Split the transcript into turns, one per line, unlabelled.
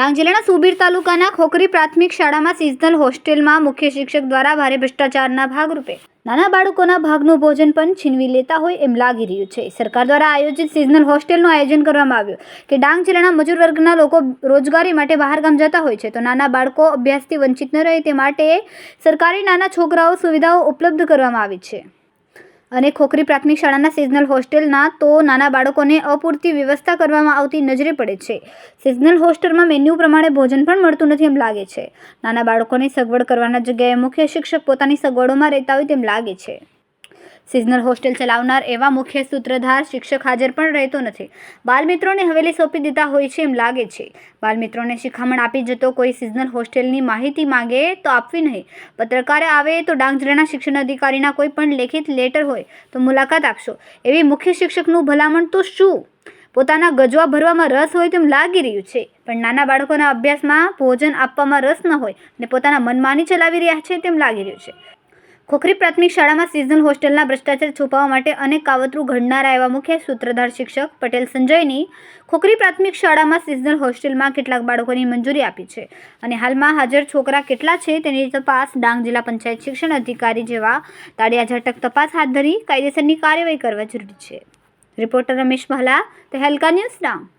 ડાંગ જિલ્લાના સુબીર તાલુકાના ખોખરી પ્રાથમિક શાળામાં સિઝનલ હોસ્ટેલમાં મુખ્ય શિક્ષક દ્વારા ભારે ભ્રષ્ટાચારના ભાગરૂપે નાના બાળકોના ભાગનું ભોજન પણ છીનવી લેતા હોય એમ લાગી રહ્યું છે. સરકાર દ્વારા આયોજિત સિઝનલ હોસ્ટેલનું આયોજન કરવામાં આવ્યું કે ડાંગ જિલ્લાના મજૂર વર્ગના લોકો રોજગારી માટે બહાર ગામ જતા હોય છે, તો નાના બાળકો અભ્યાસથી વંચિત ન રહે તે માટે સરકારી નાના છોકરાઓ સુવિધાઓ ઉપલબ્ધ કરવામાં આવી છે. અને ખોખરી પ્રાથમિક શાળાના સિઝનલ હોસ્ટેલના તો નાના બાળકોને અપૂરતી વ્યવસ્થા કરવામાં આવતી નજરે પડે છે. સિઝનલ હોસ્ટેલમાં મેન્યુ પ્રમાણે ભોજન પણ મળતું નથી એમ લાગે છે. નાના બાળકોની સગવડ કરવાના જગ્યાએ મુખ્ય શિક્ષક પોતાની સગવડોમાં રહેતા હોય તેમ લાગે છે. સિઝનલ હોસ્ટેલ ચલાવનાર એવા મુખ્ય સૂત્રધાર શિક્ષક હાજર પણ રહેતો નથી. બાળમિત્રોને હવેલી સોંપી દીધા હોય છે એમ લાગે છે. બાળમિત્રોને શિખામણ આપી જતો કોઈ સિઝનલ હોસ્ટેલની માહિતી માંગે તો આપવી નહીં. પત્રકારે આવે તો ડાંગ જિલ્લાના શિક્ષણ અધિકારીના કોઈ પણ લેખિત લેટર હોય તો મુલાકાત આપશો એવી મુખ્ય શિક્ષકનું ભલામણ તો શું? પોતાના ગજવા ભરવામાં રસ હોય તેમ લાગી રહ્યું છે, પણ નાના બાળકોના અભ્યાસમાં ભોજન આપવામાં રસ ન હોય અને પોતાના મનમાની ચલાવી રહ્યા છે તેમ લાગી રહ્યું છે. ખોખરી પ્રાથમિક શાળામાં સિઝનલ હોસ્ટેલના ભ્રષ્ટાચાર છુપાવવા માટે અનેક કાવતરું ઘડનારા એવા મુખ્ય સૂત્રધાર શિક્ષક પટેલ સંજયની ખોખરી પ્રાથમિક શાળામાં સિઝનલ હોસ્ટેલમાં કેટલાક બાળકોની મંજૂરી આપી છે અને હાલમાં હાજર છોકરા કેટલા છે તેની તપાસ ડાંગ જિલ્લા પંચાયત શિક્ષણ અધિકારી જેવા તાળિયા ઝાટક તપાસ હાથ ધરી કાયદેસરની કાર્યવાહી કરવા જરૂરી છે. Reporter Ramesh Bhala, Tehelka news, Dang.